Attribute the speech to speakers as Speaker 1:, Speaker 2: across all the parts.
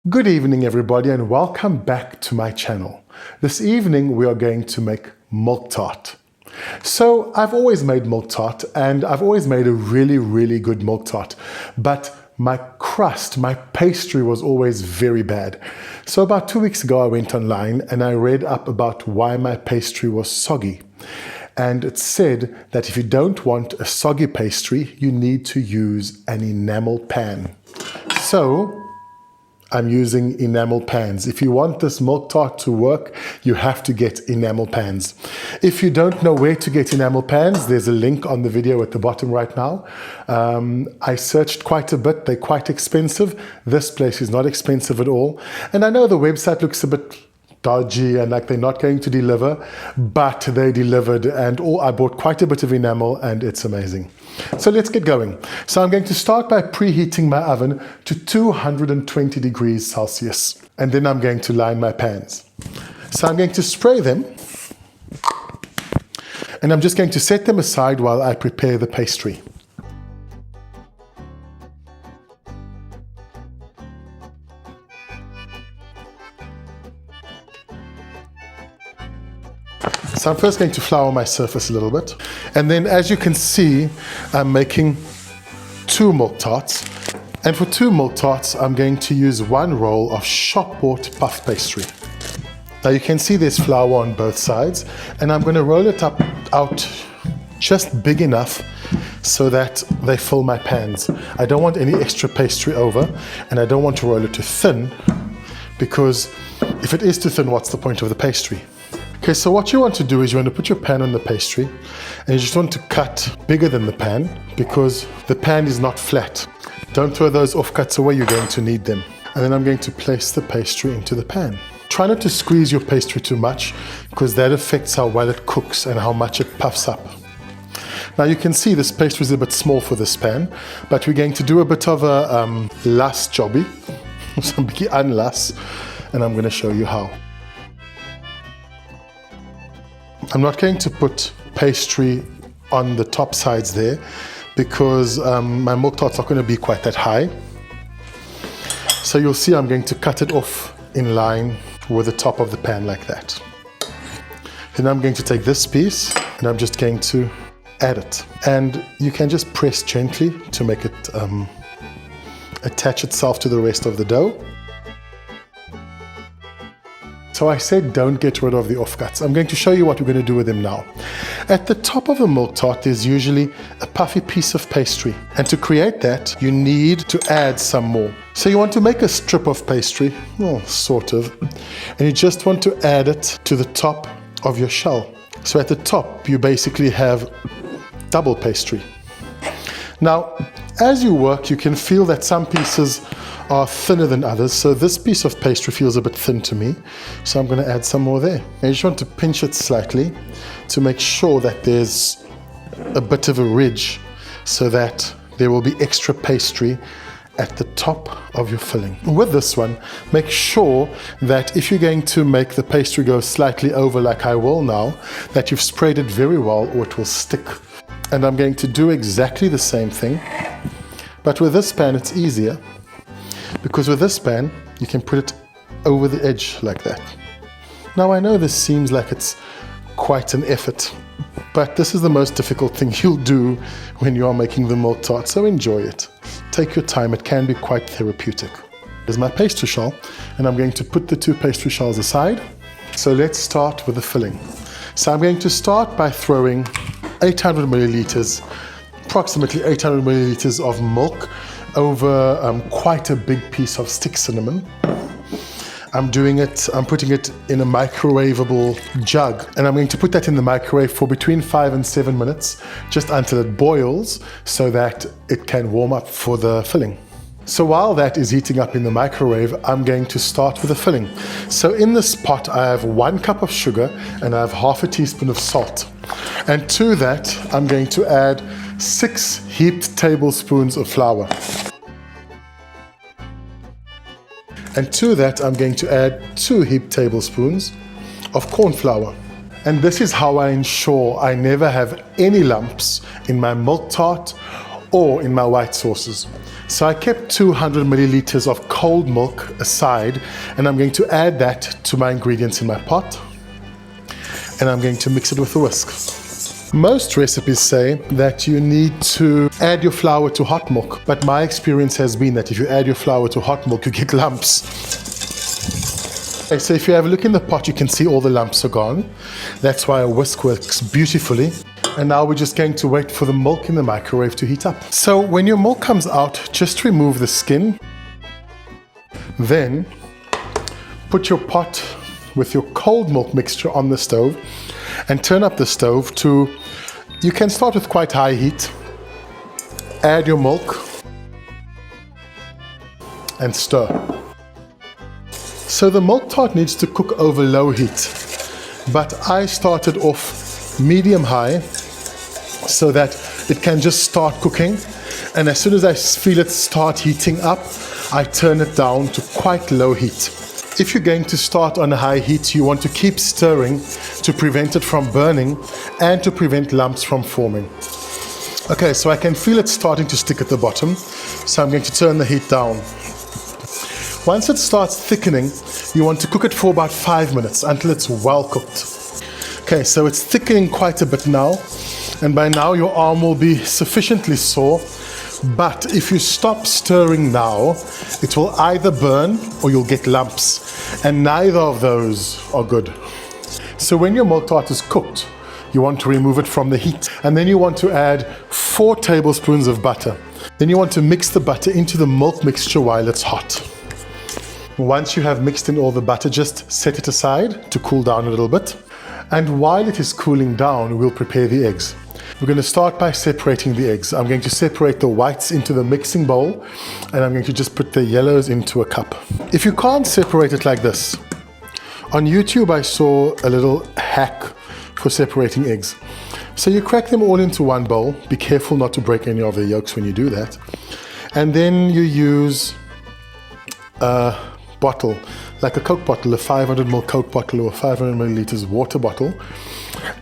Speaker 1: Good evening everybody and welcome back to my channel. This evening we are going to make milk tart. So I've always made milk tart and I've always made a really good milk tart, but my crust, my pastry was always very bad. So about 2 weeks ago I went online and I read up about why my pastry was soggy. And it said that if you don't want a soggy pastry, you need to use an enamel pan. So I'm using enamel pans. If you want this milk tart to work, you have to get enamel pans. If you don't know where to get enamel pans, there's a link on the video at the bottom right now. I searched quite a bit. They're quite expensive. This place is not expensive at all. And I know the website looks a bit dodgy and like they're not going to deliver, but they delivered and I bought quite a bit of enamel and it's amazing. So let's get going. So I'm going to start by preheating my oven to 220 degrees Celsius and then I'm going to line my pans. So I'm going to spray them and I'm just going to set them aside while I prepare the pastry. So I'm first going to flour my surface a little bit. And then as you can see, I'm making 2 milk tarts. And for 2 milk tarts, I'm going to use 1 roll of shop-bought puff pastry. Now you can see there's flour on both sides. And I'm going to roll it out just big enough so that they fill my pans. I don't want any extra pastry over, and I don't want to roll it too thin, because if it is too thin, what's the point of the pastry? Okay, so what you want to do is you want to put your pan on the pastry and you just want to cut bigger than the pan because the pan is not flat. Don't throw those offcuts away, you're going to need them. And then I'm going to place the pastry into the pan. Try not to squeeze your pastry too much because that affects how well it cooks and how much it puffs up. Now you can see this pastry is a bit small for this pan, but we're going to do a bit of a las jobby, some biggie unlas, and I'm going to show you how. I'm not going to put pastry on the top sides there because my milk tart's not going to be quite that high. So you'll see I'm going to cut it off in line with the top of the pan like that. Then I'm going to take this piece and I'm just going to add it. And you can just press gently to make it attach itself to the rest of the dough. So I said don't get rid of the offcuts. I'm going to show you what we're going to do with them now. At the top of a milk tart there's usually a puffy piece of pastry, and to create that you need to add some more. So you want to make a strip of pastry, well, sort of, and you just want to add it to the top of your shell. So at the top you basically have double pastry. Now as you work you can feel that some pieces are thinner than others, so this piece of pastry feels a bit thin to me, so I'm going to add some more there. And you just want to pinch it slightly to make sure that there's a bit of a ridge so that there will be extra pastry at the top of your filling. With this one, make sure that if you're going to make the pastry go slightly over like I will now, that you've sprayed it very well or it will stick. And I'm going to do exactly the same thing, but with this pan it's easier, because with this pan you can put it over the edge like that. Now I know this seems like it's quite an effort, but this is the most difficult thing you'll do when you are making the milk tart, so enjoy it. Take your time, it can be quite therapeutic. Here's my pastry shell, and I'm going to put the 2 pastry shells aside. So let's start with the filling. So I'm going to start by throwing 800 milliliters, approximately 800 milliliters of milk over quite a big piece of stick cinnamon. I'm putting it in a microwavable jug, and I'm going to put that in the microwave for between 5 and 7 minutes, just until it boils so that it can warm up for the filling. So while that is heating up in the microwave, I'm going to start with the filling. So in this pot I have 1 cup of sugar and I have half a teaspoon of salt. And to that I'm going to add 6 heaped tablespoons of flour. And to that I'm going to add 2 heaped tablespoons of corn flour. And this is how I ensure I never have any lumps in my milk tart or in my white sauces. So I kept 200 milliliters of cold milk aside, and I'm going to add that to my ingredients in my pot, and I'm going to mix it with a whisk. Most recipes say that you need to add your flour to hot milk, but my experience has been that if you add your flour to hot milk, you get lumps. Okay, so if you have a look in the pot, you can see all the lumps are gone. That's why a whisk works beautifully. And now we're just going to wait for the milk in the microwave to heat up. So when your milk comes out, just remove the skin. Then put your pot with your cold milk mixture on the stove and turn up the stove to, you can start with quite high heat. Add your milk and stir. So the milk tart needs to cook over low heat, but I started off medium-high so that it can just start cooking, and as soon as I feel it start heating up, I turn it down to quite low heat. If you're going to start on a high heat, you want to keep stirring to prevent it from burning and to prevent lumps from forming. Okay, so I can feel it starting to stick at the bottom, so I'm going to turn the heat down. Once it starts thickening, you want to cook it for about 5 minutes until it's well cooked. Okay, so it's thickening quite a bit now, and by now your arm will be sufficiently sore, but if you stop stirring now, it will either burn or you'll get lumps, and neither of those are good. So when your milk tart is cooked, you want to remove it from the heat, and then you want to add 4 tablespoons of butter. Then you want to mix the butter into the milk mixture while it's hot. Once you have mixed in all the butter, just set it aside to cool down a little bit. And while it is cooling down, we'll prepare the eggs. We're going to start by separating the eggs. I'm going to separate the whites into the mixing bowl, and I'm going to just put the yellows into a cup. If you can't separate it like this, on YouTube I saw a little hack for separating eggs. So you crack them all into one bowl. Be careful not to break any of the yolks when you do that. And then you use a bottle, like a Coke bottle, a 500 ml Coke bottle or 500 milliliters water bottle,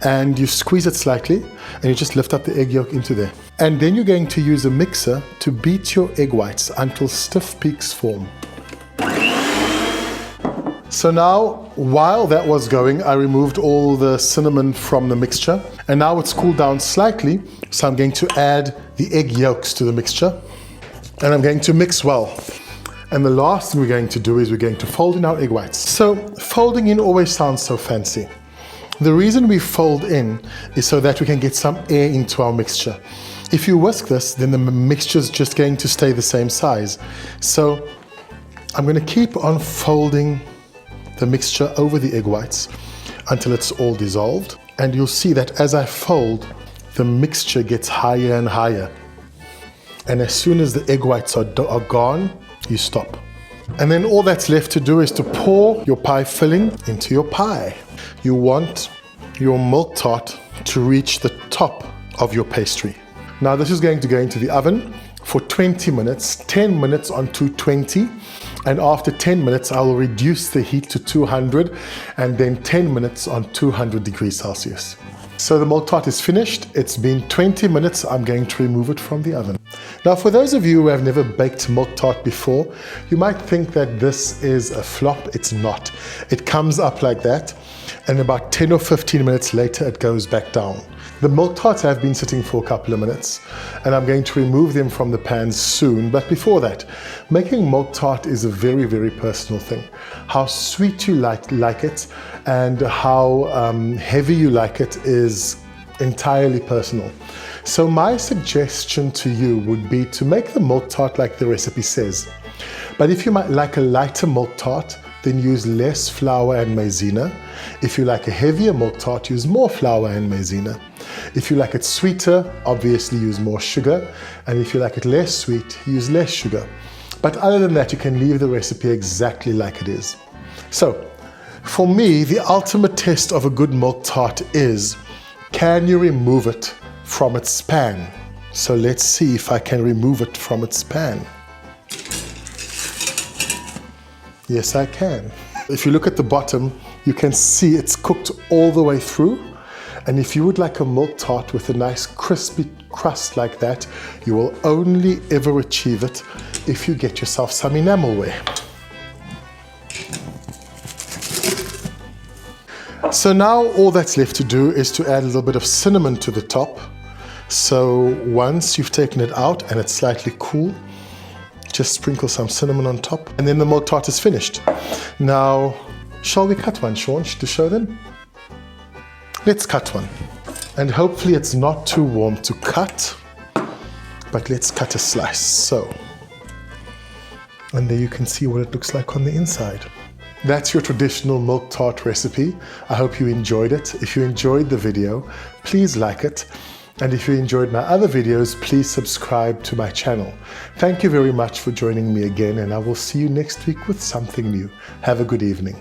Speaker 1: and you squeeze it slightly and you just lift up the egg yolk into there. And then you're going to use a mixer to beat your egg whites until stiff peaks form. So now, while that was going, I removed all the cinnamon from the mixture, and now it's cooled down slightly, so I'm going to add the egg yolks to the mixture, and I'm going to mix well. And the last thing we're going to do is we're going to fold in our egg whites. So folding in always sounds so fancy. The reason we fold in is so that we can get some air into our mixture. If you whisk this, then the mixture is just going to stay the same size. So I'm going to keep on folding the mixture over the egg whites until it's all dissolved. And you'll see that as I fold, the mixture gets higher and higher. And as soon as the egg whites are gone, you stop. And then all that's left to do is to pour your pie filling into your pie. You want your milk tart to reach the top of your pastry. Now this is going to go into the oven for 20 minutes, 10 minutes on 220, and after 10 minutes I will reduce the heat to 200 and then 10 minutes on 200 degrees Celsius. So the milk tart is finished. It's been 20 minutes. I'm going to remove it from the oven. Now for those of you who have never baked milk tart before, you might think that this is a flop. It's not. It comes up like that, and about 10 or 15 minutes later it goes back down. The milk tarts have been sitting for a couple of minutes, and I'm going to remove them from the pan soon. But before that, making milk tart is a very, very personal thing. How sweet you like it and how heavy you like it is entirely personal. So my suggestion to you would be to make the milk tart like the recipe says. But if you might like a lighter milk tart, then use less flour and maizena. If you like a heavier milk tart, use more flour and maizena. If you like it sweeter, obviously use more sugar. And if you like it less sweet, use less sugar. But other than that, you can leave the recipe exactly like it is. So, for me, the ultimate test of a good milk tart is, can you remove it from its pan? So let's see if I can remove it from its pan. Yes, I can. If you look at the bottom, you can see it's cooked all the way through, And if you would like a milk tart with a nice crispy crust like that, you will only ever achieve it if you get yourself some enamelware. So now all that's left to do is to add a little bit of cinnamon to the top. So once you've taken it out and it's slightly cool, just sprinkle some cinnamon on top, and then the milk tart is finished. Now, shall we cut one, Sean, to show them? Let's cut one. And hopefully it's not too warm to cut, but let's cut a slice. So, and there you can see what it looks like on the inside. That's your traditional milk tart recipe. I hope you enjoyed it. If you enjoyed the video, please like it. And if you enjoyed my other videos, please subscribe to my channel. Thank you very much for joining me again, and I will see you next week with something new. Have a good evening.